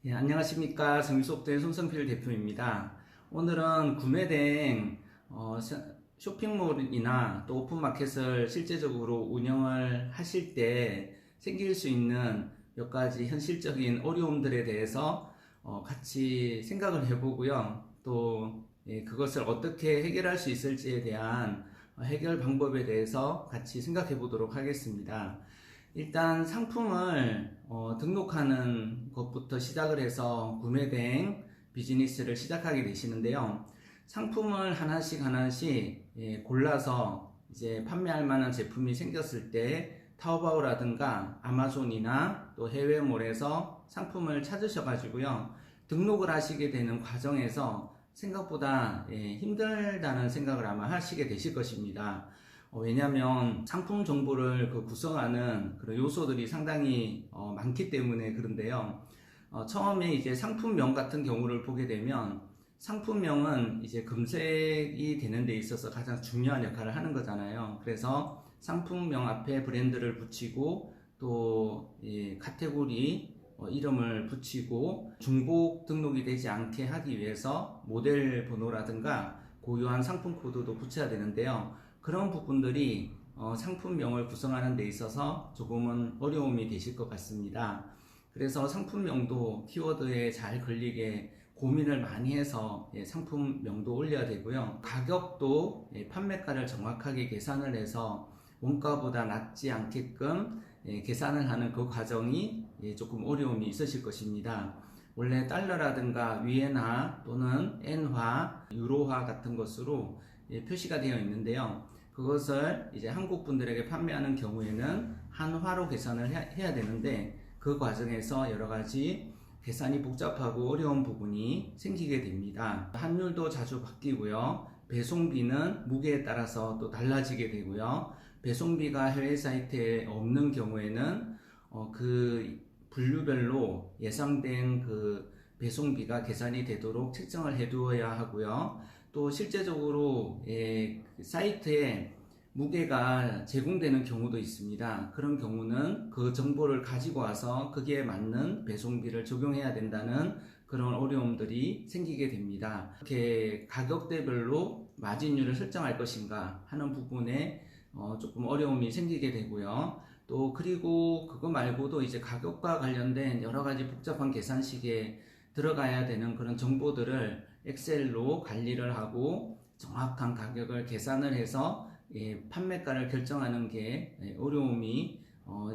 예, 안녕하십니까. 정유소프트의 손성필 대표입니다. 오늘은 구매된 쇼핑몰이나 또 오픈마켓을 실제적으로 운영을 하실 때 생길 수 있는 몇 가지 현실적인 어려움들에 대해서 같이 생각을 해보고요. 또 그것을 어떻게 해결할 수 있을지에 대한 해결 방법에 대해서 같이 생각해 보도록 하겠습니다. 일단 상품을 등록하는 것부터 시작을 해서 구매 대행 비즈니스를 시작하게 되시는데요. 상품을 하나씩 골라서 이제 판매할 만한 제품이 생겼을 때 타오바오라든가 아마존이나 또 해외몰에서 상품을 찾으셔가지고요. 등록을 하시게 되는 과정에서 생각보다 힘들다는 생각을 아마 하시게 되실 것입니다. 왜냐하면 상품 정보를 구성하는 그런 요소들이 상당히 많기 때문에 그런데요. 처음에 이제 상품명 같은 경우를 보게 되면 상품명은 이제 검색이 되는 데 있어서 가장 중요한 역할을 하는 거잖아요. 그래서 상품명 앞에 브랜드를 붙이고 또 카테고리 이름을 붙이고 중복 등록이 되지 않게 하기 위해서 모델 번호라든가 고유한 상품 코드도 붙여야 되는데요. 그런 부분들이 상품명을 구성하는 데 있어서 조금은 어려움이 되실 것 같습니다. 그래서 상품명도 키워드에 잘 걸리게 고민을 많이 해서 상품명도 올려야 되고요. 가격도 판매가를 정확하게 계산을 해서 원가보다 낮지 않게끔 계산을 하는 그 과정이 조금 어려움이 있으실 것입니다. 원래 달러라든가 위엔화 또는 엔화, 유로화 같은 것으로 표시가 되어 있는데요. 그것을 이제 한국 분들에게 판매하는 경우에는 한화로 계산을 해야 되는데 그 과정에서 여러 가지 계산이 복잡하고 어려운 부분이 생기게 됩니다. 환율도 자주 바뀌고요. 배송비는 무게에 따라서 또 달라지게 되고요. 배송비가 해외 사이트에 없는 경우에는 그 분류별로 예상된 그 배송비가 계산이 되도록 책정을 해 두어야 하고요. 또 실제적으로 사이트에 무게가 제공되는 경우도 있습니다. 그런 경우는 그 정보를 가지고 와서 거기에 맞는 배송비를 적용해야 된다는 그런 어려움들이 생기게 됩니다. 이렇게 가격대별로 마진율을 설정할 것인가 하는 부분에 조금 어려움이 생기게 되고요. 또 그리고 그거 말고도 이제 가격과 관련된 여러 가지 복잡한 계산식에 들어가야 되는 그런 정보들을 엑셀로 관리를 하고 정확한 가격을 계산을 해서 판매가를 결정하는 게 어려움이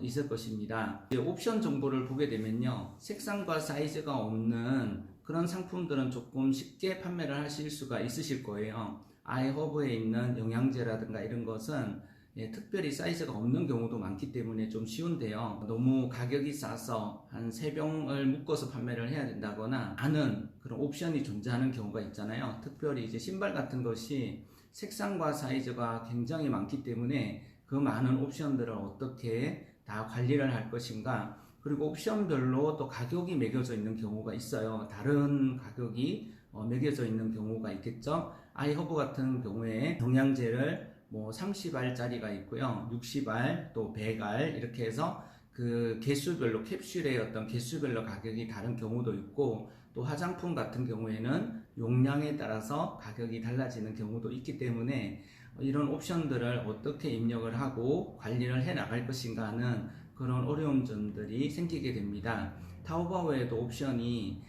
있을 것입니다. 옵션 정보를 보게 되면요, 색상과 사이즈가 없는 그런 상품들은 조금 쉽게 판매를 하실 수가 있으실 거예요. 아이허브에 있는 영양제라든가 이런 것은 특별히 사이즈가 없는 경우도 많기 때문에 좀 쉬운데요. 너무 가격이 싸서 한 3병을 묶어서 판매를 해야 된다거나 하는 그런 옵션이 존재하는 경우가 있잖아요. 특별히 이제 신발 같은 것이 색상과 사이즈가 굉장히 많기 때문에 그 많은 옵션들을 어떻게 다 관리를 할 것인가, 그리고 옵션별로 또 가격이 매겨져 있는 경우가 있어요. 다른 가격이 매겨져 있는 경우가 있겠죠. 아이허브 같은 경우에 영양제를 뭐 30알짜리가 있고요, 60알, 또 100알 이렇게 해서 그 개수별로 캡슐의 어떤 개수별로 가격이 다른 경우도 있고, 또 화장품 같은 경우에는 용량에 따라서 가격이 달라지는 경우도 있기 때문에 이런 옵션들을 어떻게 입력을 하고 관리를 해 나갈 것인가 하는 그런 어려운 점들이 생기게 됩니다. 타오바오에도 옵션이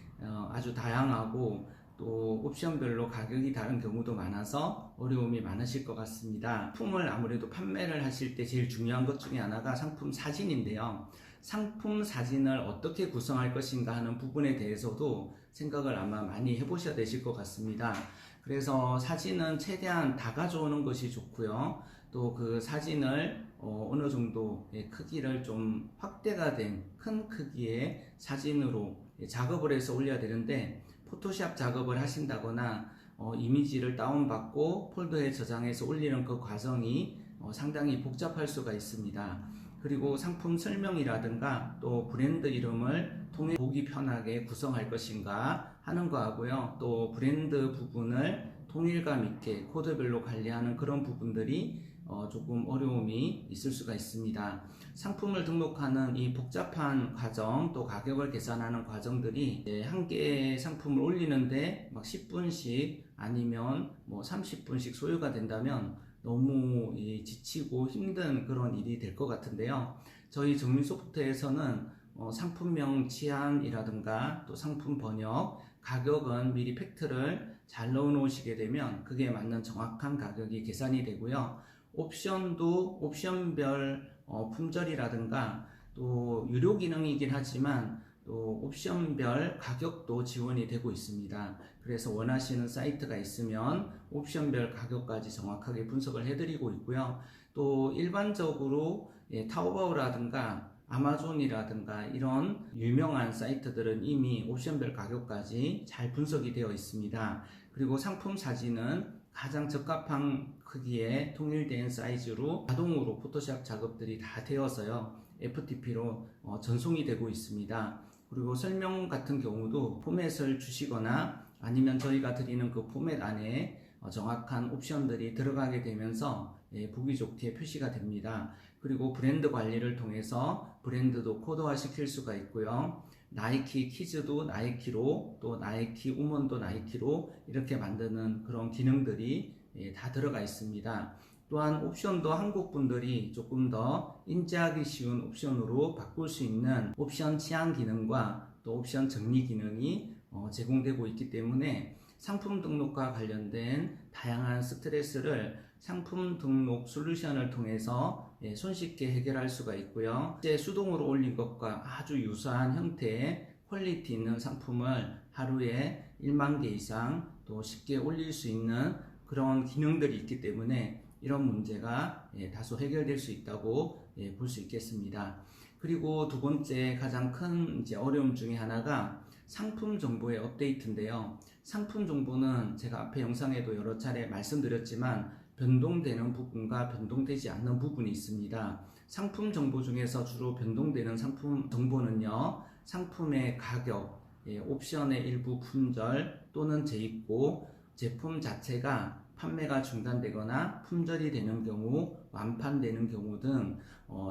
아주 다양하고 또 옵션별로 가격이 다른 경우도 많아서 어려움이 많으실 것 같습니다. 상품을 아무래도 판매를 하실 때 제일 중요한 것 중에 하나가 상품 사진인데요. 상품 사진을 어떻게 구성할 것인가 하는 부분에 대해서도 생각을 아마 많이 해보셔야 되실 것 같습니다. 그래서 사진은 최대한 다 가져오는 것이 좋고요. 또 그 사진을 어느 정도 크기를 좀 확대가 된 큰 크기의 사진으로 작업을 해서 올려야 되는데, 포토샵 작업을 하신다거나 이미지를 다운받고 폴더에 저장해서 올리는 그 과정이 상당히 복잡할 수가 있습니다. 그리고 상품 설명이라든가 또 브랜드 이름을 통해 보기 편하게 구성할 것인가 하는 거 하고요. 또 브랜드 부분을 통일감 있게 코드별로 관리하는 그런 부분들이 조금 어려움이 있을 수가 있습니다. 상품을 등록하는 이 복잡한 과정, 또 가격을 계산하는 과정들이 한 개의 상품을 올리는데 막 10분씩 아니면 뭐 30분씩 소요가 된다면 너무 지치고 힘든 그런 일이 될 것 같은데요. 저희 정밀소프트에서는 상품명 치환이라든가 또 상품 번역, 가격은 미리 팩트를 잘 넣어 놓으시게 되면 그게 맞는 정확한 가격이 계산이 되고요. 옵션도 옵션별 품절이라든가 또 유료 기능이긴 하지만 또 옵션별 가격도 지원이 되고 있습니다. 그래서 원하시는 사이트가 있으면 옵션별 가격까지 정확하게 분석을 해드리고 있고요. 또 일반적으로 타오바오라든가 아마존이라든가 이런 유명한 사이트들은 이미 옵션별 가격까지 잘 분석이 되어 있습니다. 그리고 상품 사진은 가장 적합한 크기에 통일된 사이즈로 자동으로 포토샵 작업들이 다 되어서요, FTP로 전송이 되고 있습니다. 그리고 설명 같은 경우도 포맷을 주시거나 아니면 저희가 드리는 그 포맷 안에 정확한 옵션들이 들어가게 되면서 보기 좋게 표시가 됩니다. 그리고 브랜드 관리를 통해서 브랜드도 코드화 시킬 수가 있고요. 나이키 키즈도 나이키로, 또 나이키 우먼도 나이키로 이렇게 만드는 그런 기능들이 다 들어가 있습니다. 또한 옵션도 한국 분들이 조금 더 인지하기 쉬운 옵션으로 바꿀 수 있는 옵션 치환 기능과 또 옵션 정리 기능이 제공되고 있기 때문에 상품 등록과 관련된 다양한 스트레스를 상품 등록 솔루션을 통해서 손쉽게 해결할 수가 있고요. 이제 수동으로 올린 것과 아주 유사한 형태의 퀄리티 있는 상품을 하루에 1만 개 이상 또 쉽게 올릴 수 있는 그런 기능들이 있기 때문에 이런 문제가 다소 해결될 수 있다고 볼 수 있겠습니다. 그리고 두 번째 가장 큰 이제 어려움 중에 하나가 상품 정보의 업데이트인데요. 상품 정보는 제가 앞에 영상에도 여러 차례 말씀드렸지만 변동되는 부분과 변동되지 않는 부분이 있습니다. 상품 정보 중에서 주로 변동되는 상품 정보는요, 상품의 가격, 옵션의 일부 품절 또는 재입고, 제품 자체가 판매가 중단되거나 품절이 되는 경우, 완판되는 경우 등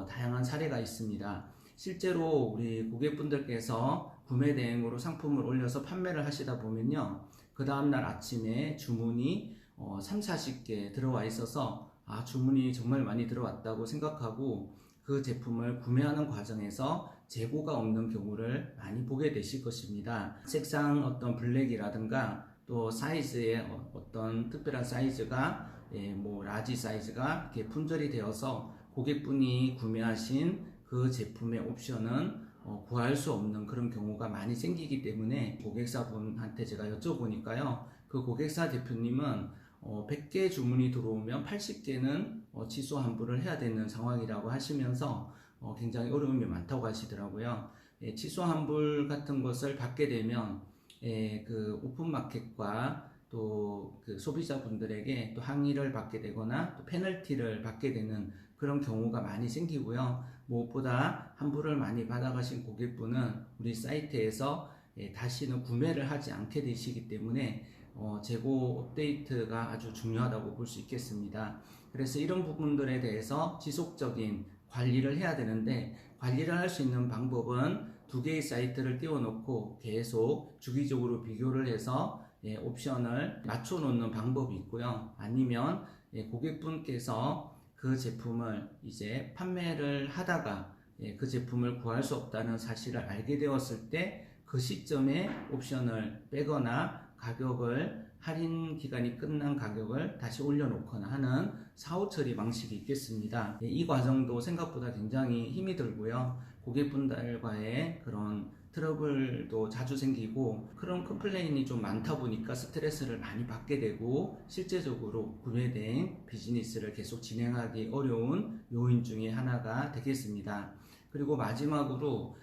다양한 사례가 있습니다. 실제로 우리 고객분들께서 구매 대행으로 상품을 올려서 판매를 하시다 보면요, 그 다음날 아침에 주문이 3, 40개 들어와 있어서 주문이 정말 많이 들어왔다고 생각하고 그 제품을 구매하는 과정에서 재고가 없는 경우를 많이 보게 되실 것입니다. 색상 어떤 블랙이라든가 또 사이즈의 어떤 특별한 사이즈가 뭐 라지 사이즈가 이렇게 품절이 되어서 고객분이 구매하신 그 제품의 옵션은 구할 수 없는 그런 경우가 많이 생기기 때문에 고객사분한테 제가 여쭤보니까요, 그 고객사 대표님은 100개 주문이 들어오면 80개는 취소 환불을 해야 되는 상황이라고 하시면서 굉장히 어려움이 많다고 하시더라고요. 취소 환불 같은 것을 받게 되면 그 오픈마켓과 또 그 소비자분들에게 또 항의를 받게 되거나 또 페널티를 받게 되는 그런 경우가 많이 생기고요. 무엇보다 환불을 많이 받아가신 고객분은 우리 사이트에서 다시는 구매를 하지 않게 되시기 때문에 재고 업데이트가 아주 중요하다고 볼 수 있겠습니다. 그래서 이런 부분들에 대해서 지속적인 관리를 해야 되는데, 관리를 할 수 있는 방법은 두 개의 사이트를 띄워놓고 계속 주기적으로 비교를 해서 옵션을 맞춰 놓는 방법이 있고요. 아니면 고객분께서 그 제품을 이제 판매를 하다가 그 제품을 구할 수 없다는 사실을 알게 되었을 때 그 시점에 옵션을 빼거나 가격을 할인 기간이 끝난 가격을 다시 올려놓거나 하는 사후 처리 방식이 있겠습니다. 이 과정도 생각보다 굉장히 힘이 들고요. 고객분들과의 그런 트러블도 자주 생기고 그런 컴플레인이 좀 많다 보니까 스트레스를 많이 받게 되고 실제적으로 구매된 비즈니스를 계속 진행하기 어려운 요인 중에 하나가 되겠습니다. 그리고 마지막으로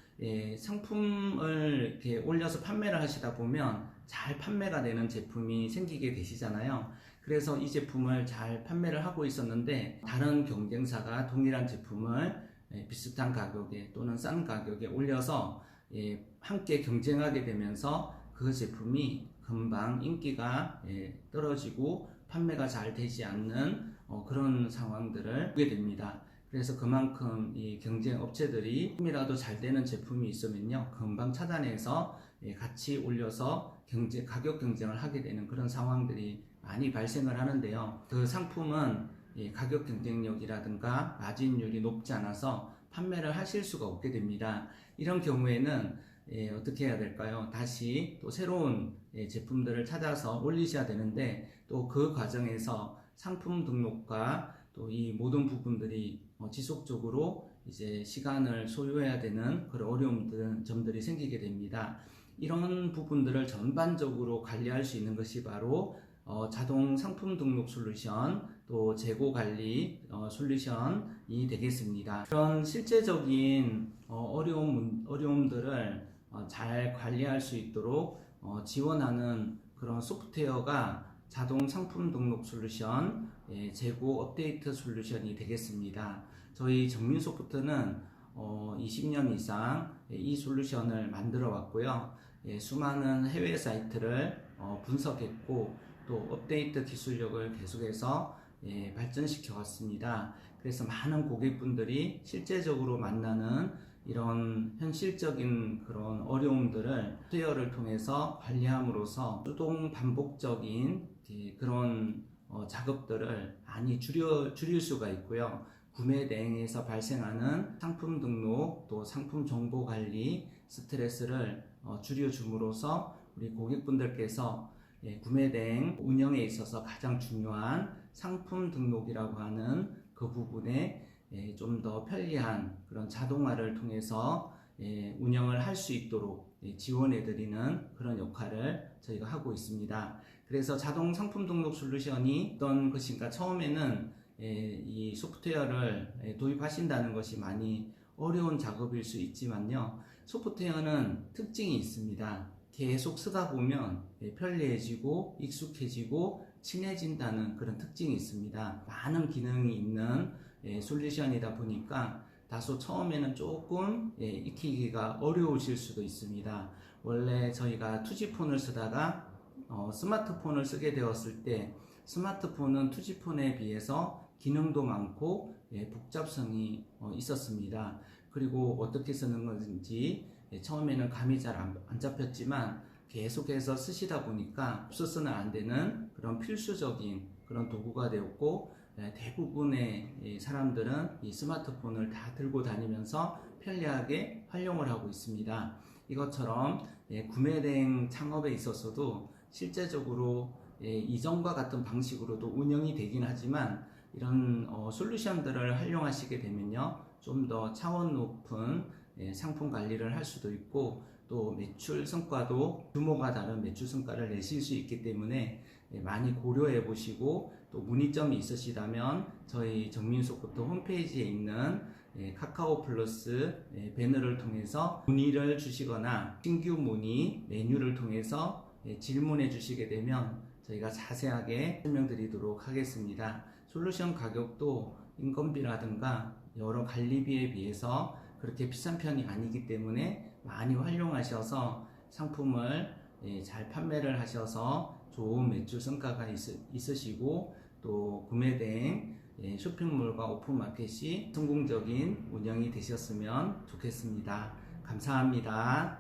상품을 이렇게 올려서 판매를 하시다 보면 잘 판매가 되는 제품이 생기게 되시잖아요. 그래서 이 제품을 잘 판매를 하고 있었는데 다른 경쟁사가 동일한 제품을 비슷한 가격에 또는 싼 가격에 올려서 함께 경쟁하게 되면서 그 제품이 금방 인기가 떨어지고 판매가 잘 되지 않는 그런 상황들을 보게 됩니다. 그래서 그만큼 이 경쟁 업체들이 조금이라도 잘 되는 제품이 있으면요, 금방 찾아내서 같이 올려서 가격 경쟁을 하게 되는 그런 상황들이 많이 발생을 하는데요. 그 상품은 가격 경쟁력이라든가 마진율이 높지 않아서 판매를 하실 수가 없게 됩니다. 이런 경우에는 어떻게 해야 될까요? 다시 또 새로운 제품들을 찾아서 올리셔야 되는데, 또 그 과정에서 상품 등록과 또 이 모든 부분들이 지속적으로 이제 시간을 소요해야 되는 그런 어려운 점들이 생기게 됩니다. 이런 부분들을 전반적으로 관리할 수 있는 것이 바로 자동 상품 등록 솔루션, 또 재고 관리 솔루션이 되겠습니다. 그런 실제적인 어려움들을 잘 관리할 수 있도록 지원하는 그런 소프트웨어가 자동 상품 등록 솔루션, 재고 업데이트 솔루션이 되겠습니다. 저희 정민소프트는 20년 이상 이 솔루션을 만들어 왔고요. 수많은 해외 사이트를 분석했고, 또 업데이트 기술력을 계속해서 발전시켜 왔습니다. 그래서 많은 고객분들이 실제적으로 만나는 이런 현실적인 그런 어려움들을 소프트웨어를 통해서 관리함으로써 수동 반복적인 그런 작업들을 많이 줄일 수가 있고요. 구매 대행에서 발생하는 상품 등록, 또 상품 정보 관리 스트레스를 줄여줌으로써 우리 고객분들께서 구매 대행 운영에 있어서 가장 중요한 상품 등록이라고 하는 그 부분에 좀 더 편리한 그런 자동화를 통해서 운영을 할 수 있도록 지원해드리는 그런 역할을 저희가 하고 있습니다. 그래서 자동 상품 등록 솔루션이 어떤 것인가, 처음에는 이 소프트웨어를 도입하신다는 것이 많이 어려운 작업일 수 있지만요, 소프트웨어는 특징이 있습니다. 계속 쓰다 보면 편리해지고 익숙해지고 친해진다는 그런 특징이 있습니다. 많은 기능이 있는 솔루션이다 보니까 다소 처음에는 조금 익히기가 어려우실 수도 있습니다. 원래 저희가 투지폰을 쓰다가 스마트폰을 쓰게 되었을 때, 스마트폰은 투지폰에 비해서 기능도 많고 복잡성이 있었습니다. 그리고 어떻게 쓰는 건지 처음에는 감이 잘 안 잡혔지만, 계속해서 쓰시다 보니까 없어서는 안 되는 그런 필수적인 그런 도구가 되었고, 대부분의 사람들은 이 스마트폰을 다 들고 다니면서 편리하게 활용을 하고 있습니다. 이것처럼 구매 대행 창업에 있어서도 실제적으로 이전과 같은 방식으로도 운영이 되긴 하지만, 이런 솔루션들을 활용하시게 되면요, 좀 더 차원 높은 상품 관리를 할 수도 있고, 또 매출 성과도 규모가 다른 매출 성과를 내실 수 있기 때문에 많이 고려해 보시고, 또 문의점이 있으시다면 저희 정민소프트 홈페이지에 있는 카카오 플러스 배너를 통해서 문의를 주시거나 신규 문의 메뉴를 통해서 질문해 주시게 되면 저희가 자세하게 설명드리도록 하겠습니다. 솔루션 가격도 인건비라든가 여러 관리비에 비해서 그렇게 비싼 편이 아니기 때문에 많이 활용하셔서 상품을 잘 판매를 하셔서 좋은 매출 성과가 있으시고, 또 구매 대행 쇼핑몰과 오픈마켓이 성공적인 운영이 되셨으면 좋겠습니다. 감사합니다.